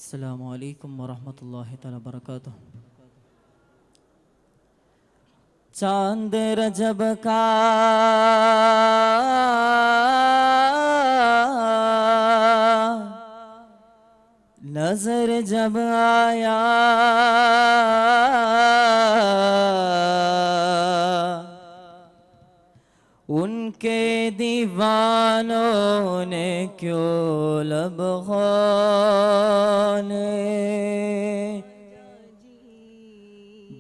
अस्सलामु अलैकुम वरहमतुल्लाहि तआला बरकातुह। चांद रजब का नजर जब आया उनके दीवानों ने क्यों लब खाने,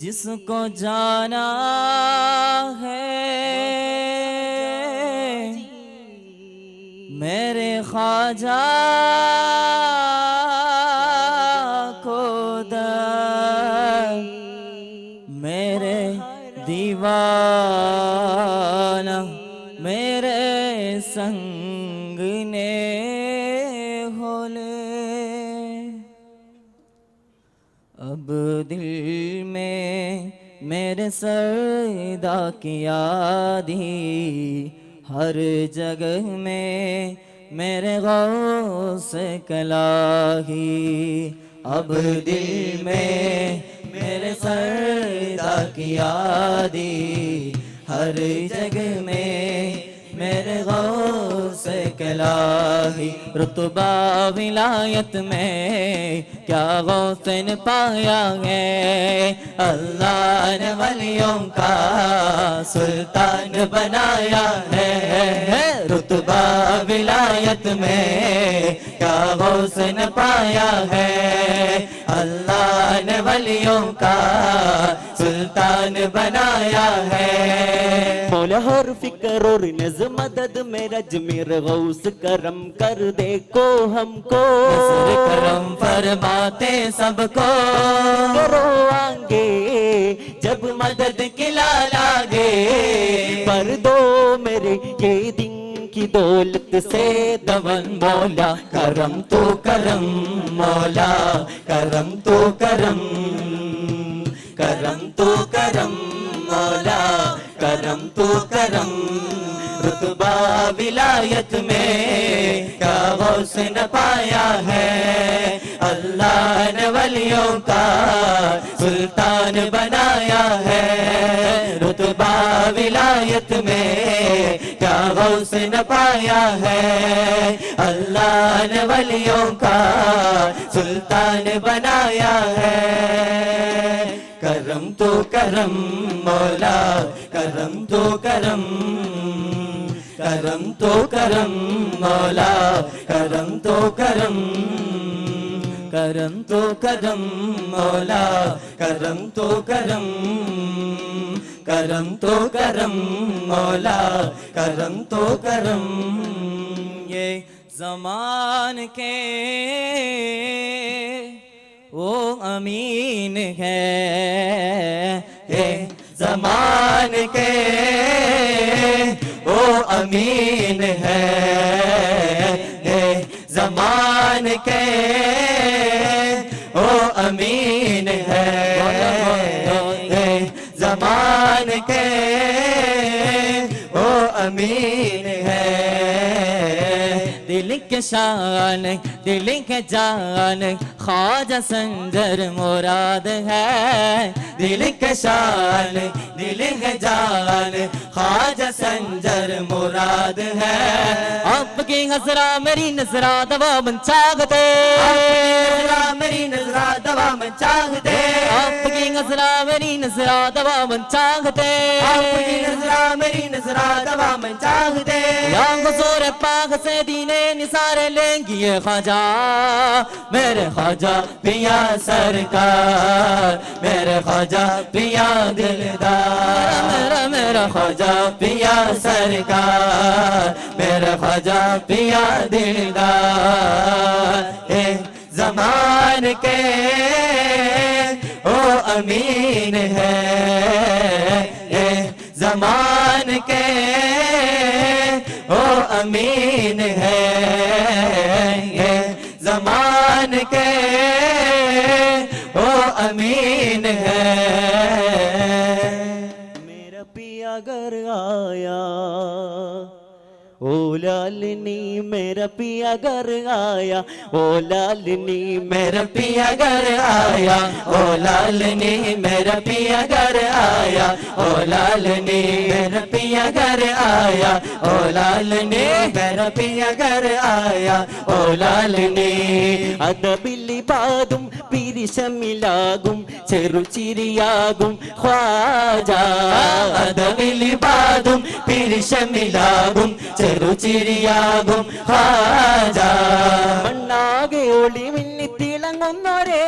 जिसको जाना है मेरे ख्वाजा को दर मेरे दीवाना मेरे संग ने होले। अब दिल में मेरे सरदा की यादी, हर जगह में मेरे गौस कलाही। अब दिल में मेरे सरदा की यादी, हर जगह में मेरे गौस कलाही। रुतबा विलायत में क्या गौस ने पाया है, अल्लाह ने वलियों का सुल्तान बनाया है। रुतबा विलायत में क्या गौस ने पाया है, अल्लाह ने वलियों का सुल्तान बनाया है। मौला हर फिक्र और नज़्म मदद मेरा जमीर गौस करम कर देखो हमको। नज़र करम फरमाते सबको, करो आगे जब मदद की लागे। पर दो मेरे ये दिन की दौलत से दवन मौला, करम तो करम मौला, करम तो करम, करम तो करम मौला, करम तो करम। रुतबा विलायत में क्या गौस न पाया है, अल्लाह ने वलियों का सुल्तान बनाया है। रुतबा विलायत में क्या गौस न पाया है, अल्लाह ने वलियों का सुल्तान बनाया है। करम तो करम मौला, करम तो करम, करम तो करम मौला, करम तो करम, करम तो करम मौला, करम तो करम, करम तो करम मौला, करम तो करम। ये ज़मान के वो अमीन है, ये ज़मान के वो अमीन है, ये ज़मान के वो अमीन है, ये ज़मान के वो अमीन है। दिल के शान दिल के जान ख्वाजा संजर मुराद है। दिल के शान दिल के जान ख्वाजा संजर मुराद है। आपकी हजरा मेरी नजरा दवा मन चाहते, मेरी नजरा दवा में चाहते, आपकी हजरा मेरी नजरा दवा मन चाहते, आपकी नजरा मेरी नजरा दवा में चाहते। या हुजूर पाक से दीने निसारे लेंगी ये ख्वाजा, मेरे ख्वाजा पिया सरकार, मेरे ख्वाजा पिया दिलदार, मेरा मेरा ख्वाजा पिया सरकार, मेरे ख्वाजा पिया दिलदार। ए ज़मान के ओ अमीन है, ए ज़मान के ओ अमीन है, ये ज़मान के ओ अमीन है। मेरा पिया घर आया ओ लालनी मेरा पिया घर आया, ओ लालनी मेरा पिया घर आया, ओ लालनी मेरा पिया घर आया, ओ लालनी मेरा पिया घर आया, ओ लालनी मेरा पिया घर आया, ओ लालनी അതബില്ലി പാതും പിരിശമിലാകും ചെറുചിരിയാകും ഖ്വാജ, അതബില്ലി പാതും പിരിശമിലാകും ചെറുചിരിയാകും ഖാജ, മണ്ണാകെ ഒളി മിന്നി തിളങ്ങുന്നോരേ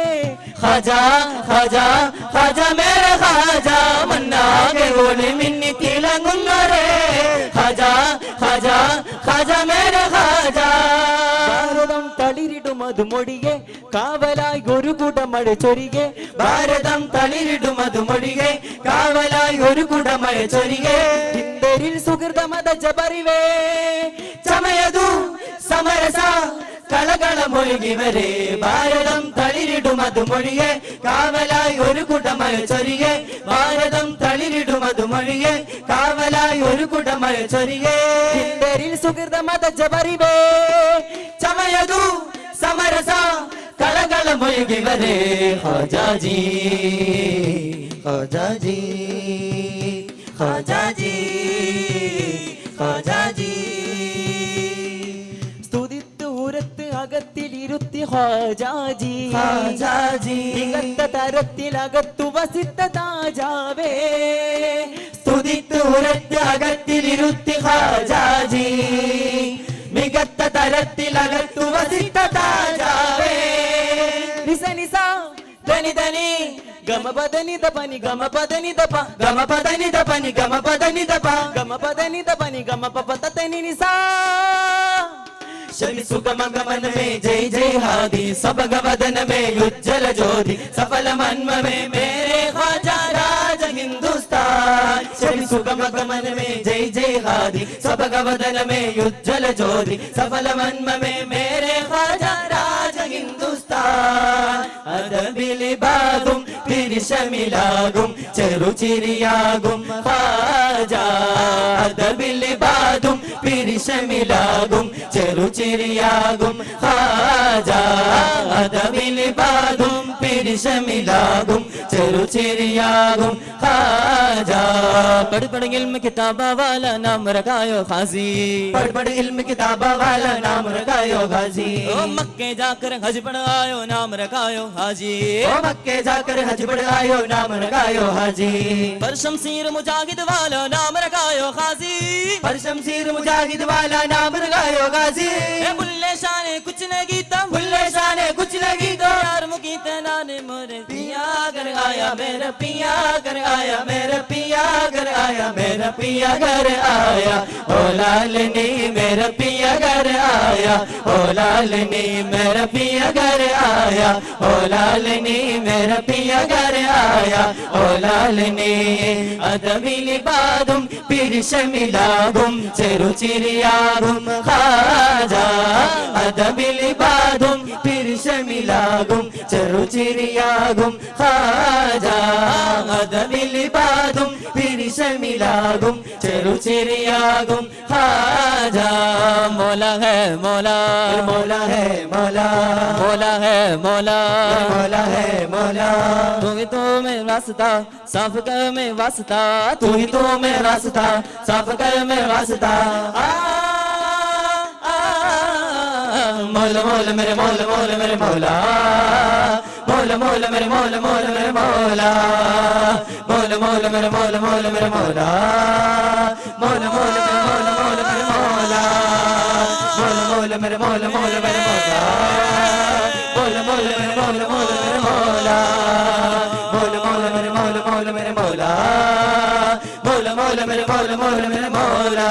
ഖാജ ഖാജ ഖാജ മേരെ ഖാജ, മന്നാകെ ഒളി മിന്നി തിളങ്ങുന്നോരേ ഖാജ ഖാജ ഖാജ മേരെ ഖാജ. ഭാരതം തളിരിടും അത് മൊഴിയെ കാവലായി ഒരു കുടമഴ ചൊരികെ, ഭാരതം തളിരിടും അത് മൊഴികെ കാവലായി ഒരു കുടമഴ ചൊരികെ, ഹിന്ദരിൽ സുഹൃതമത ജബറിവേ ചമയതു സമരസ കളകളമൊഴുകി വരെ, ഭാരതം തളിരിടും അത് മൊഴികെ കാവലായി ഒരു കുടമഴ ചൊരികെ, ഭാരതം തളിരിടും അത് മൊഴികെ കാവലായി ഒരു കുടമഴ ചൊരികെ, ഹിന്ദരിൽ സുഹൃതമത ജബറിവേ ചമയതു സമരസ കളകളമൊഴുകി വരെ, ഖാജാജി ഖാജാജി ഖാജാജി ഖാജാജി. സ്തുതിത്തൂരത്ത് അകത്തിലിരുത്തി ഖാജാജി, ഖാജാജി മികത്ത തരത്തിലകത്തു വസിത്ത താജാവേ, സ്തുതിത്തൂരത്ത് അകത്തിലിരുത്തി ഖാജാജി, മികത്ത തരത്തിലകത്തു വസിത്ത താജാവേ, നിസ നിസ ധനി ധനി ഗമ പദനി ദപനി ഗമ പദനി ദപ ഗമ പദനി ദപനി ഗമ പദനി ദപ ഗമ പദനി ദപനി ഗമ പപതനി നിസാ. शनि सुगम गमन में जय जय हादी, सबग वदन में उज्जवल ज्योति, सफल मन्म में मेरे ख्वाजा राज हिंदुस्तान. शनि सुगम गमन में जय जय हादी, सबग वदन में उज्जवल ज्योति, सफल मन्म में मेरे ख्वाजा राज हिंदुस्तान. അദബിലി ബാഗും പിരിശമിലാകും ചെറുചിരിയാകും ഖാജ, അദബിലി ബാഗും പിരിശമിലാകും ചെറുചിരിയാകും ഖാജ, അദബിലി ബാഗും പിരിശമിലാകും ചെറുചിരിയാകും ഖാജ. पढ़ पढ़ इल्म किताबा वाला नाम रखायो खाजी, पढ़ पढ़ इल्म किताबा वाला नाम रखायो खाजी, ओ मक्के जाकर हज पढ़ आयो नाम रखायो हाजी, ओ मक्के जाकर हज पढ़ आयो नाम रखायो हाजी. पर शमशीर मुजाहिद वाला नाम रखायो खाजी, पर शमशीर मुजाहिद वाला नाम रखायो खाजी. बुल्ले शाने कुछ न गीता, बुल्ले शाने कुछ न गीता, यार मुकीत नाने मोरे पिया कर आया, मेरा पिया कर आया, मेरा पिया कर आया, मेरा पिया घर आया, ओ लालनी मेरा पिया घर आया, ओ लालनी मेरा पिया घर आया, ओ लालनी मेरा पिया घर आया, ओ लालनी. അദബിലി ബാദും പിരിശമിലാകും ചെറുചിരിയാകും ഖാജ, അദബിലി ബാദും പിരിശമിലാകും ചെറുചിരിയാകും ഖാജ, അദബിലി ബാദും പിരിശമിലാകും ചെറുചിരിയാകും ഖാജ. മോല ഹേ മോല, മോല ഹേ മോല, മോല ഹേ മോല, മോല ഹേ മോല. तू ही तो मेरा रास्ता साफ कर में वास्ता, तू ही तो मेरा रास्ता साफ कर में वास्ता. मौला मौला मेरे मौला मौला मेरे मौला, मौला मौला मेरे मौला मौला मेरे मौला, मौला मौला मेरे मौला मौला मेरे मौला, मौला मौला मेरे मौला मौला मेरे मौला, मौला मौला मेरे मौला मौला मेरे मौला, मौला मौला मेरे मौला मौला मेरे मौला, मौला मौला मेरे मौला मौला मेरे मौला, मौला मौला मेरे मौला मौला मेरे मौला.